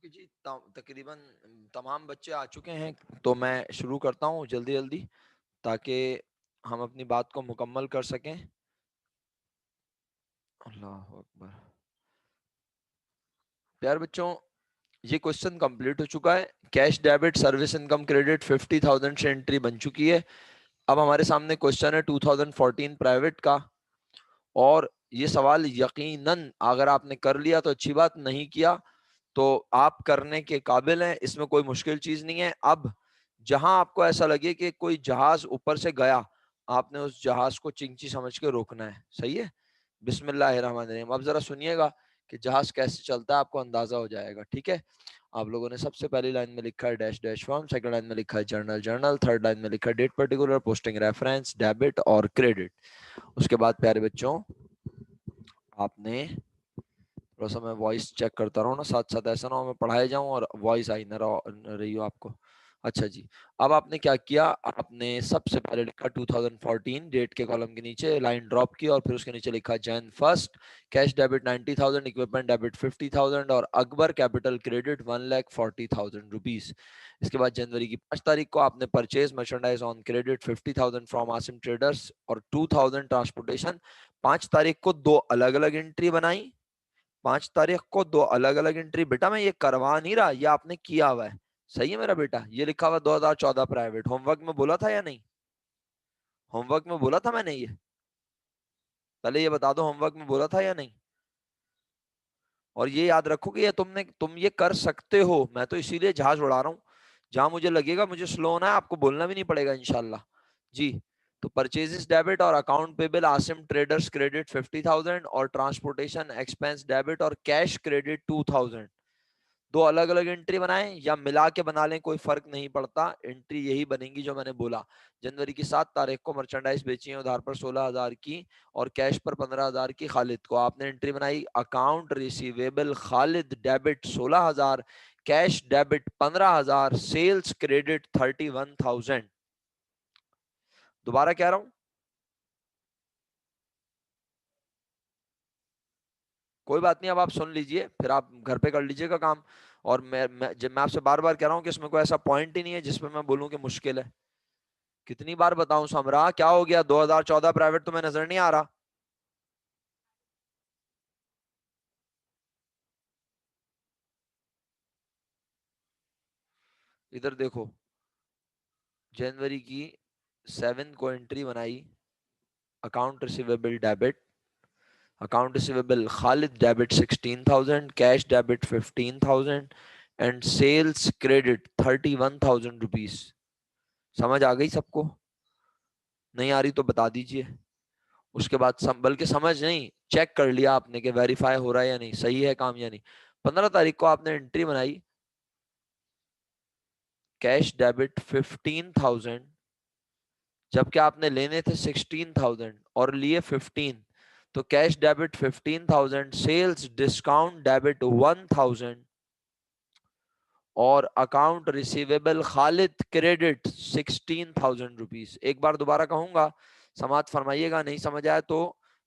Okay जी, तकरीबन तमाम बच्चे आ चुके हैं, तो मैं शुरू करता हूँ जल्दी जल्दी ताकि हम अपनी बात को मुकम्मल कर सकें। अल्लाह अकबर। प्यार बच्चों, ये क्वेश्चन कंप्लीट हो चुका है। Cash debit service income credit 50,000 से एंट्री बन चुकी है। अब हमारे सामने क्वेश्चन है 2014 प्राइवेट का, और ये सवाल यकीनन अगर आपने कर लिया तो अच्छी बात, नहीं किया तो आप करने के काबिल हैं, इसमें कोई मुश्किल चीज नहीं है। अब जहां आपको ऐसा लगे कि कोई जहाज ऊपर से गया, आपने उस जहाज को चिंची समझ के रोकना है। सही है? बिस्मिल्लाहिर्रहमानिर्रहीम। अब जरा सुनिएगा कि जहाज कैसे चलता है, आपको अंदाजा हो जाएगा। ठीक है? आप लोगों ने सबसे पहली लाइन में लिखा है dash dash form, second line में लिखा है जर्नल जर्नल, थर्ड लाइन में लिखा है date particular, posting reference, debit और क्रेडिट। उसके बाद प्यारे बच्चों, आपने थोड़ा सा, मैं वॉइस चेक करता रहूँ ना साथ साथ, ऐसा ना हो मैं पढ़ाए जाऊं और वॉइस आई ना रही हो आपको। अच्छा जी, अब आपने क्या किया, आपने सबसे पहले लिखा 2014 डेट के कॉलम के नीचे लाइन ड्रॉप की, और फिर उसके नीचे लिखा Jain first cash debit 90,000, equipment debit 50,000 और अकबर कैपिटल क्रेडिट 1,40,000 रुपीज। इसके बाद जनवरी की 5 तारीख को आपने purchase merchandise on credit 50,000 from Asim traders और 2,000 ट्रांसपोर्टेशन। 5 तारीख को दो अलग अलग एंट्री बनाई। 5 तारीख को दो अलग अलग एंट्री। बेटा मैं ये करवा नहीं रहा, ये आपने किया हुआ है। सही है मेरा बेटा? ये लिखा हुआ 2014 प्राइवेट, होमवर्क में बोला था या नहीं? होमवर्क में बोला था मैंने ये? पहले ये बता दो, होमवर्क में बोला था या नहीं? और ये याद रखो कि ये तुम ये कर सकते हो। मैं तो इसीलिए जहाज उड़ा रहा हूँ। जहां मुझे लगेगा मुझे स्लो होना है, आपको बोलना भी नहीं पड़ेगा इंशाल्लाह जी। तो परचेजेस डेबिट और account payable Asim traders credit 50,000 और ट्रांसपोर्टेशन एक्सपेंस डेबिट और कैश क्रेडिट 2,000। दो अलग अलग एंट्री बनाएं या मिला के बना लें, कोई फर्क नहीं पड़ता, एंट्री यही बनेगी जो मैंने बोला। जनवरी की 7 तारीख को मर्चेंडाइज बेची है उधार पर 16,000 की और कैश पर 15,000 की। खालिद को आपने एंट्री बनाई account receivable Khalid debit 16,000, cash debit 15,000, sales credit 31,000। दोबारा कह रहा हूं, कोई बात नहीं, अब आप सुन लीजिए, फिर आप घर पे कर लीजिएगा काम। और मैं आपसे बार बार कह रहा हूं कि इसमें कोई ऐसा पॉइंट ही नहीं है जिसमें मैं बोलूं कि मुश्किल है। कितनी बार बताऊं समरा, क्या हो गया? 2014 प्राइवेट तुम्हें नजर नहीं आ रहा? इधर देखो, जनवरी की 7 को एंट्री बनाई account receivable debit, account receivable Khalid debit 16,000, cash debit 15,000 and sales credit 31,000 rupees. समझ आ गई सबको? नहीं आ रही तो बता दीजिए। उसके बाद बल्कि समझ नहीं, चेक कर लिया आपने कि वेरीफाई हो रहा है या नहीं, सही है काम या नहीं। 15 तारीख को आपने एंट्री बनाई कैश डेबिट 15,000, जबकि आपने लेने थे 16,000 और लिए 15। तो cash debit 15,000, sales discount debit 1,000 और account receivable Khalid credit 16,000 rupees. एक बार दोबारा कहूंगा, समाप्त फरमाइएगा। नहीं समझ आया तो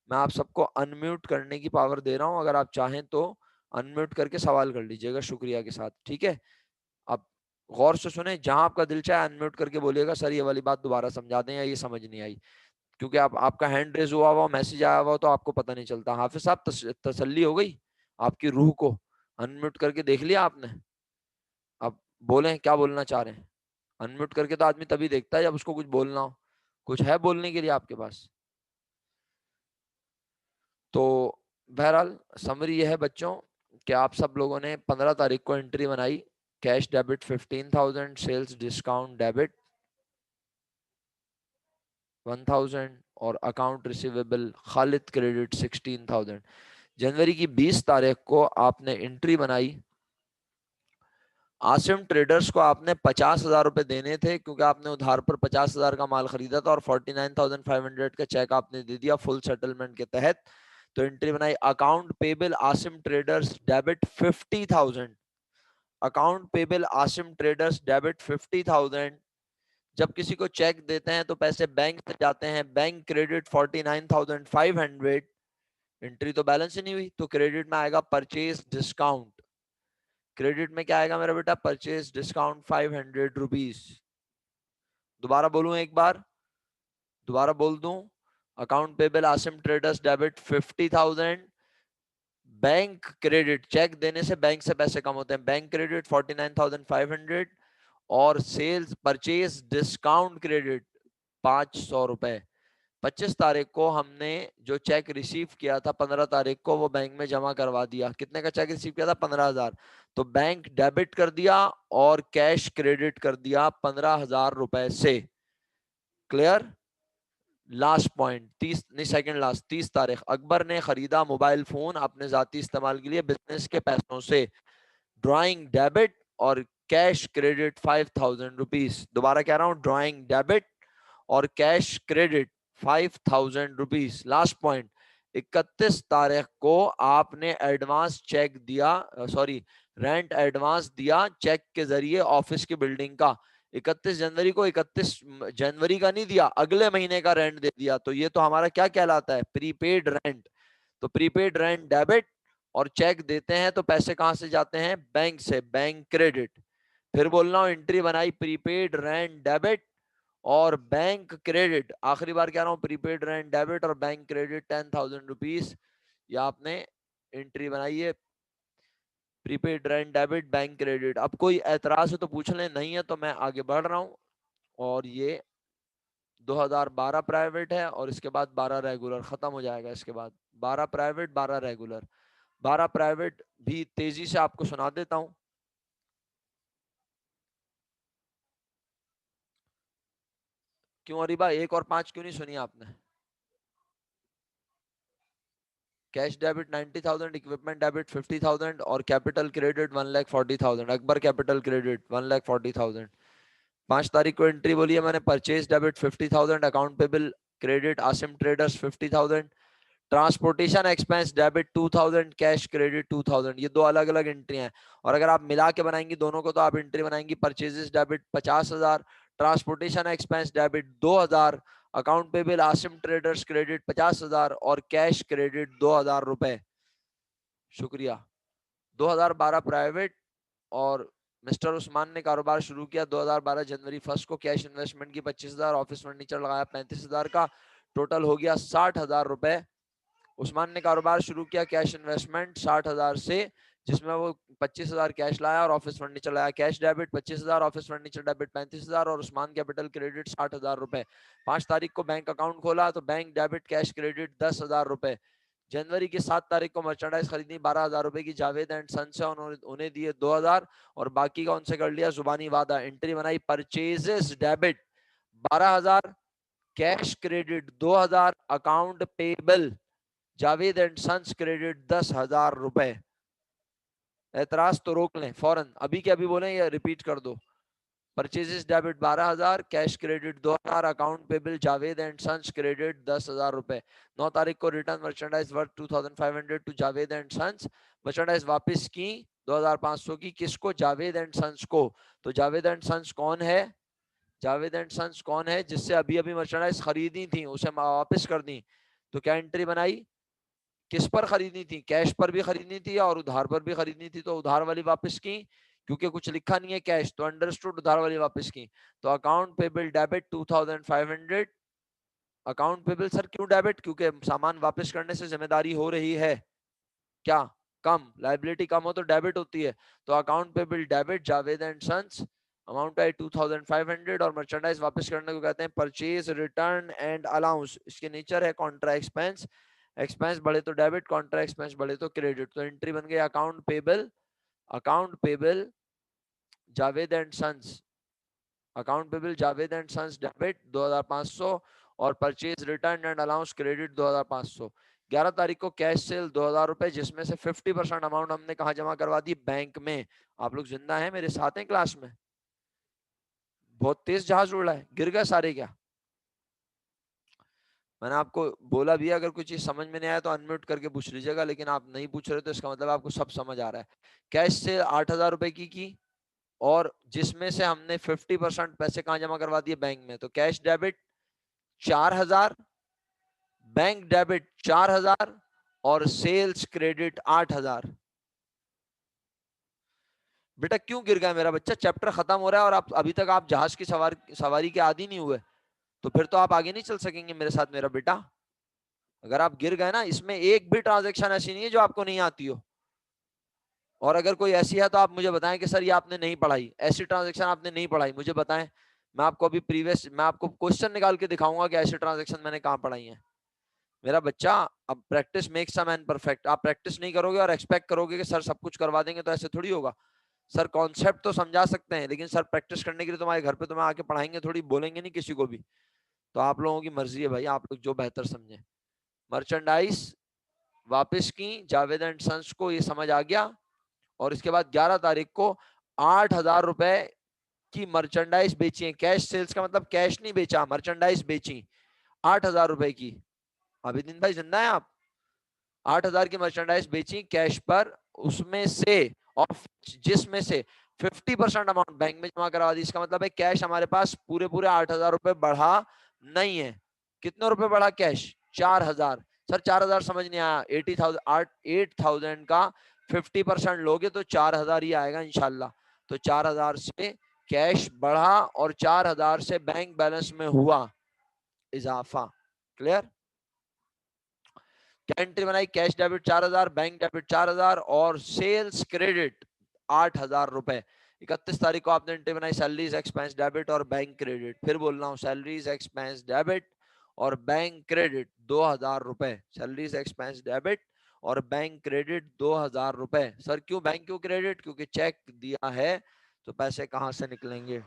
मैं आप सबको अनम्यूट करने की पावर दे रहा हूं, अगर आप चाहें तो अनम्यूट करके सवाल कर लीजिएगा शुक्रिया के साथ। ठीक है? अब गौर से सुने, जहां आपका दिल चाहे अनम्यूट करके बोलिएगा सर ये वाली बात दोबारा समझा दें या ये समझ नहीं आई। क्योंकि आप आपका हैंड रेज हुआ हुआ, मैसेज आया हुआ तो आपको पता नहीं चलता। हाफिज साहब तसल्ली हो गई आपकी रूह को? अनम्यूट करके देख लिया आपने? अब बोलें क्या बोलना चाह रहे हैं। अनम्यूट करके तो आदमी तभी देखता है जब उसको कुछ बोलना हो। कुछ है बोलने के लिए आपके पास? तो बहरहाल समरी यह है बच्चों कि आप सब लोगों ने 15 तारीख को एंट्री बनाई cash debit 15,000, sales discount debit 1,000 और अकाउंट रिसीवेबल खालिद क्रेडिट 16,000। जनवरी की 20 तारीख को आपने एंट्री बनाई आसिम ट्रेडर्स को, आपने 50,000 रुपए देने थे क्योंकि आपने उधार पर 50,000 का माल खरीदा था और 49,500 का चेक आपने दे दिया फुल सेटलमेंट के तहत। तो एंट्री बनाई account payable Asim traders debit 50,000, account payable Asim traders debit 50,000। जब किसी को चेक देते हैं तो पैसे बैंक से जाते हैं, बैंक क्रेडिट 49,500। एंट्री तो बैलेंस ही नहीं हुई, तो क्रेडिट में आएगा परचेज डिस्काउंट क्रेडिट में क्या आएगा मेरा बेटा, परचेज डिस्काउंट 500 रुपीज। दोबारा बोलूं एक बार, दोबारा बोल दूं, account payable Asim traders debit 50,000, bank credit cheque देने से बैंक से पैसे कम होते हैं, बैंक क्रेडिट 49,500 और सेल्स परचेज डिस्काउंट क्रेडिट 500 रुपए। 25 तारीख को हमने जो चेक रिसीव किया था 15 तारीख को वो बैंक में जमा करवा दिया। कितने का चेक रिसीव किया था, 15,000, तो बैंक डेबिट कर दिया और कैश क्रेडिट कर दिया 15,000 रुपए से। क्लियर। लास्ट पॉइंट 30 नहीं सेकंड लास्ट, 30 तारीख अकबर ने खरीदा मोबाइल फोन अपने जाती इस्तेमाल के लिए बिजनेस के पैसों से, ड्राइंग डेबिट और कैश क्रेडिट 5,000 रुपीज। दोबारा कह रहा हूं, ड्राइंग डेबिट और cash credit 5,000 rupees. Last point, 31 तारीख को आपने एडवांस चेक दिया, सॉरी रेंट एडवांस दिया चेक के जरिए ऑफिस की बिल्डिंग का। 31 जनवरी को 31 जनवरी का नहीं दिया, अगले महीने का रेंट दे दिया, तो ये तो हमारा क्या कहलाता है, प्रीपेड रेंट। तो प्रीपेड रेंट डेबिट और चेक देते हैं तो पैसे कहां से जाते हैं, बैंक से, बैंक क्रेडिट। फिर बोल रहा हूं, एंट्री बनाई प्रीपेड रेंट डेबिट और बैंक क्रेडिट, आखिरी बार कह रहा हूं, प्रीपेड रेंट डेबिट और बैंक क्रेडिट 10,000 रुपीज, या आपने एंट्री बनाई है prepaid rent debit bank credit. अब कोई एतराज है तो पूछ लें, नहीं है तो मैं आगे बढ़ रहा हूं। और ये 2012 प्राइवेट है और इसके बाद 12 रेगुलर खत्म हो जाएगा। इसके बाद 12 प्राइवेट 12 रेगुलर। 12 प्राइवेट भी तेजी से आपको सुना देता हूं। क्यों अरीबा, 1 और 5 क्यों नहीं सुनी आपने? कैश डेबिट 90,000, इक्विपमेंट डेबिट 50,000 और capital credit 1,40,000। Akbar capital credit 1,40,000। 5 तारीख को एंट्री बोली है मैंने, purchase debit 50,000, account payable credit Asim traders 50,000, transportation expense debit 2,000, cash credit 2,000। ये दो अलग अलग एंट्री हैं, और अगर आप मिला के बनाएंगी दोनों को तो आप एंट्री बनाएंगी purchases debit 50,000, transportation expense debit 2,000, account payable Asim traders credit 50,000 और कैश क्रेडिट 2,000 रुपए। शुक्रिया। 2012 प्राइवेट और मिस्टर उस्मान ने कारोबार शुरू किया 2012 जनवरी 1 को। कैश इन्वेस्टमेंट की 25,000, ऑफिस फर्नीचर लगाया 35,000 का, टोटल हो गया 60,000 रुपए। उस्मान ने कारोबार शुरू किया कैश इन्वेस्टमेंट 60,000 से, जिसमें वो 25,000 कैश लाया और ऑफिस फर्नीचर लाया। Cash debit 25,000, office furniture debit 35,000 और उस्मान कैपिटल क्रेडिट 60,000 रुपए। 5 तारीख को बैंक अकाउंट खोला तो बैंक डेबिट कैश क्रेडिट 10,000 रुपए। जनवरी की 7 तारीख को मर्चेंडाइज खरीदी 12,000 रुपए की जावेद एंड सन से, उन्हें दिए 2,000 और बाकी का उनसे कर लिया जुबानी वादा। एंट्री बनाई purchases debit 12,000, cash credit 2,000, account payable Javed and sons credit 10,000 रुपए। एतराज तो रोक लें फौरन, अभी के अभी बोलें या रिपीट कर दो। Purchases debit 12,000, cash credit 2,000, account payable Javed and sons credit 10,000 रुपए। 9 तारीख को return merchandise worth 2,500 to Javed and sons. Merchandise वापस की 2,500 की, किसको, जावेद एंड सन्स को। तो जावेद एंड सन्स कौन है, जावेद एंड सन्स कौन है, जिससे अभी अभी मर्चेंडाइज खरीदी थी उसे वापस कर दी। तो क्या एंट्री बनाई, किस पर खरीदनी थी, कैश पर भी खरीदनी थी और उधार पर भी खरीदनी थी, तो उधार वाली वापस की, क्योंकि कुछ लिखा नहीं है कैश तो अंडरस्टूड उधार वाली वापस की। तो account payable debit 2,500। Account payable sir क्यों डेबिट, क्योंकि सामान वापस करने से जिम्मेदारी हो रही है क्या, कम, लाइबिलिटी कम हो तो डेबिट होती है। तो account payable debit Javed and sons, amount है 2,500 और मर्चेंडाइज वापस करने को कहते हैं परचेज रिटर्न एंड अलाउंस। इसके नेचर है कॉन्ट्रा एक्सपेंस, एक्सपेंस बढ़े तो डेबिट, कॉन्ट्रा एक्सपेंस बढ़े तो क्रेडिट। तो एंट्री बन गई account payable, account payable Javed and sons, account payable Javed and sons debit 2,500 और purchase return and allowance credit 2,500। 11 तारीख को कैश सेल 2,000 रुपए, जिसमें से 50% अमाउंट हमने कहा जमा करवा दी, बैंक में। आप लोग जिंदा हैं, मेरे साथ हैं क्लास में? बहुत तेज जहाज उड़ रहा है, गिर गए सारे क्या? मैंने आपको बोला भी अगर कुछ चीज समझ में नहीं आया तो अनम्यूट करके पूछ लीजिएगा, लेकिन आप नहीं पूछ रहे तो इसका मतलब आपको सब समझ आ रहा है। कैश से 8,000 रुपए की और जिसमें से हमने 50% पैसे कहाँ जमा करवा दिए, बैंक में। तो कैश डेबिट 4,000, बैंक डेबिट 4,000 और सेल्स क्रेडिट 8,000। बेटा क्यों गिर गया मेरा बच्चा? चैप्टर खत्म हो रहा है और आप अभी तक आप जहाज की सवारी के आदी नहीं हुए, तो फिर तो आप आगे नहीं चल सकेंगे मेरे साथ मेरा बेटा। अगर आप गिर गए ना, इसमें एक भी ट्रांजेक्शन ऐसी नहीं है जो आपको नहीं आती हो, और अगर कोई ऐसी है तो आप मुझे बताएं कि सर ये आपने नहीं पढ़ाई, ऐसी ट्रांजेक्शन आपने नहीं पढ़ाई, मुझे बताएं। मैं आपको क्वेश्चन निकाल के दिखाऊंगा कि ऐसी ट्रांजेक्शन मैंने कहां पढ़ाई है मेरा बच्चा। अब practice makes a man perfect. आप प्रैक्टिस नहीं करोगे और एक्सपेक्ट करोगे कि सर सब कुछ करवा देंगे, तो ऐसे थोड़ी होगा। सर कॉन्सेप्ट तो समझा सकते हैं, लेकिन सर प्रैक्टिस करने के लिए तुम्हारे घर पे तुम्हें आके पढ़ाएंगे थोड़ी, बोलेंगे नहीं किसी को भी। तो आप लोगों की मर्जी है भाई, आप लोग जो बेहतर समझे। मर्चेंडाइज वापस की जावेद एंड सन्स को, ये समझ आ गया। और इसके बाद 11 तारीख को 8,000 रुपए की मर्चेंडाइज बेची है। कैश सेल्स का मतलब कैश नहीं बेचा, मर्चेंडाइज बेची 8,000 रुपए की। अभिदीन भाई जिंदा है आप? 8,000 की मर्चेंडाइज बेची कैश पर, उसमें से और जिसमें से 50% अमाउंट बैंक में जमा करवा दी। इसका मतलब है कैश हमारे पास पूरे पूरे 8,000 रुपए बढ़ा नहीं है। कितने रुपए बढ़ा कैश? 4,000। सर 4,000 समझ नहीं आया। 8,000 का 50% लोगे तो 4,000 ही आएगा इंशाल्लाह। तो 4,000 से कैश बढ़ा और 4,000 से बैंक बैलेंस में हुआ इजाफा। क्लियर? क्या एंट्री बनाई? कैश डेबिट 4,000, बैंक डेबिट 4,000 और सेल्स क्रेडिट 8,000 रुपए। 31 तारीख को आपने एंट्री बनाई सैलरीज एक्सपेंस डेबिट और बैंक क्रेडिट। फिर बोल रहा हूँ, सैलरीज एक्सपेंस डेबिट और बैंक क्रेडिट 2,000 रुपए। सैलरीज एक्सपेंस डेबिट और बैंक क्रेडिट 2,000 रुपए। सर क्यों बैंक क्यों क्रेडिट? क्योंकि चेक दिया है तो पैसे कहां से निकलेंगे?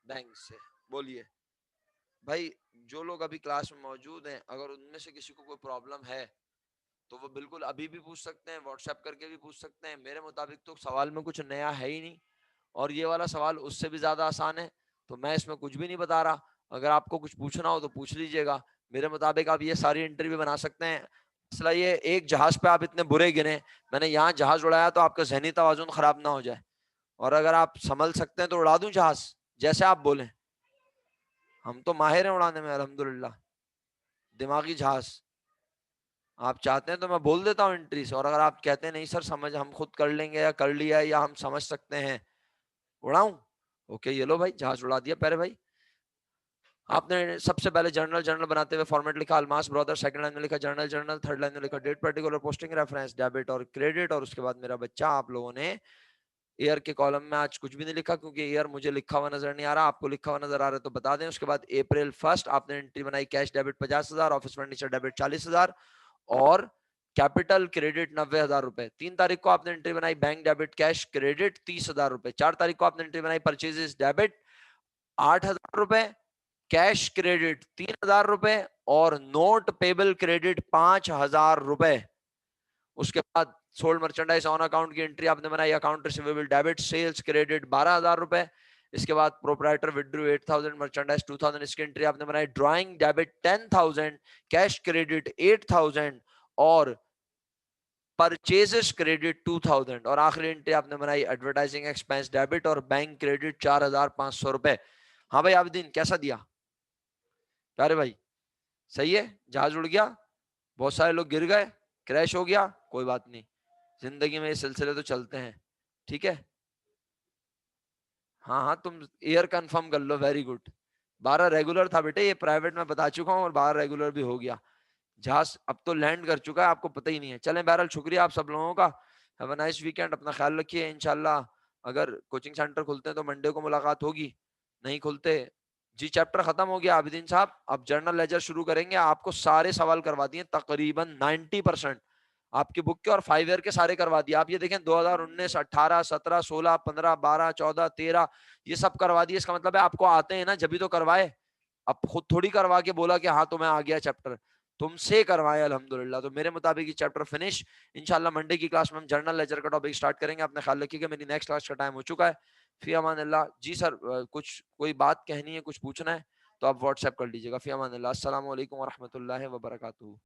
बैंक से। बोलिए भाई, जो लोग अभी क्लास में मौजूद हैं, अगर उनमें से किसी को कोई प्रॉब्लम है तो वो बिल्कुल अभी भी पूछ सकते हैं, व्हाट्सएप करके भी पूछ सकते हैं। मेरे मुताबिक तो सवाल में कुछ नया है ही नहीं, और ये वाला सवाल उससे भी ज्यादा आसान है, तो मैं इसमें कुछ भी नहीं बता रहा। अगर आपको कुछ पूछना हो तो पूछ लीजिएगा। मेरे मुताबिक आप ये सारी एंट्री भी बना सकते हैं। मसला ये, एक जहाज पे आप इतने बुरे गिने, मैंने यहाँ जहाज उड़ाया तो आपका जहनी तवाजुन खराब ना हो जाए। और अगर आप संभल सकते हैं तो उड़ा दूं जहाज, जैसे आप बोले। हम तो माहिर हैं उड़ाने में अल्हम्दुलिल्लाह, दिमागी जहाज। आप चाहते हैं तो मैं बोल देता हूँ एंट्री से, और अगर आप कहते हैं नहीं सर समझ हम खुद कर लेंगे या कर लिया या हम समझ सकते हैं, उड़ाऊं? ओके ये लो भाई, जहाज उड़ा दिया प्यारे भाई। आपने सबसे पहले जर्नल जर्नल बनाते हुए फॉर्मेट लिखा अल्मास ब्रदर, सेकंड लाइन में लिखा जर्नल जर्नल, थर्ड लाइन में लिखा date particular posting reference debit और क्रेडिट, और उसके बाद मेरा बच्चा आप लोगों ने ईयर के कॉलम में आज कुछ भी नहीं लिखा, क्योंकि ईयर मुझे लिखा हुआ नजर नहीं आ रहा, आपको लिखा हुआ नजर आ रहा है तो बता दें। उसके बाद April 1 आपने एंट्री बनाई cash debit 50,000, office furniture debit 40,000 और कैपिटल क्रेडिट 90,000 रुपए। 3 तारीख को आपने एंट्री बनाई बैंक डेबिट कैश क्रेडिट 30,000 रुपए। 4 तारीख को आपने एंट्री बनाई परचेजेस डेबिट 8,000 रुपए, कैश क्रेडिट 3,000 रुपए और नोट पेबल क्रेडिट 5,000 रुपए। उसके बाद सोल्ड मर्चेंडाइज ऑन अकाउंट की एंट्री आपने बनाई account receivable debit sales credit 12,000 रुपए। इसके बाद प्रोप्राइटर विड्रू 8,000, मर्चेंडाइज 2,000, इसकी एंट्री आपने बनाई ड्राइंग डेबिट 10,000, कैश क्रेडिट 8,000 और परचेजेस क्रेडिट 2,000। और आखिरी एंट्री आपने बनाई एडवर्टाइजिंग एक्सपेंस डेबिट और बैंक क्रेडिट 4,500 रुपए। हाँ भाई आबिदीन कैसा दिया? अरे भाई सही है? जहाज उड़ गया, बहुत सारे लोग गिर गए, क्रैश हो गया, कोई बात नहीं, जिंदगी में ये सिलसिले तो चलते हैं। ठीक है? हाँ हाँ तुम ईयर कंफर्म कर लो, वेरी गुड। 12 रेगुलर था बेटे, ये प्राइवेट में बता चुका हूँ, और 12 रेगुलर भी हो गया। जहाज अब तो लैंड कर चुका है, आपको पता ही नहीं है। चलें बहरहाल, शुक्रिया आप सब लोगों का। हैव अ नाइस वीकेंड, अपना ख्याल रखिए। इंशाल्लाह अगर कोचिंग सेंटर खुलते हैं तो मंडे को मुलाकात होगी, नहीं खुलते जी चैप्टर खत्म हो गया आबिदीन साहब। अब जर्नल लेजर शुरू करेंगे, आपको सारे सवाल करवा दिए तकरीबन 90%। आपकी बुक के और 5 ईयर के सारे करवा दिए। आप ये देखें 2019, 18, 17, 16, 15, 12, 14, 13 ये सब करवा दिए। इसका मतलब है आपको आते हैं ना, जब भी तो करवाए। अब खुद थोड़ी करवा के बोला कि हाँ तुम्हें आ गया चैप्टर, तुमसे करवाए अल्हम्दुलिल्लाह। तो मेरे मुताबिक ये चैप्टर फिनिश। इंशाल्लाह मंडे की क्लास में हम जर्नल लेजर का टॉपिक स्टार्ट करेंगे। अपने ख्याल रखिएगा, मेरी नेक्स्ट क्लास का टाइम हो चुका है। फी अमान अल्लाह। जी सर कुछ कोई बात कहनी है, कुछ पूछना है तो आप व्हाट्सएप कर लीजिएगा। फी अमान अल्लाह। अस्सलाम वालेकुम व रहमतुल्लाहि व बरकातुहू।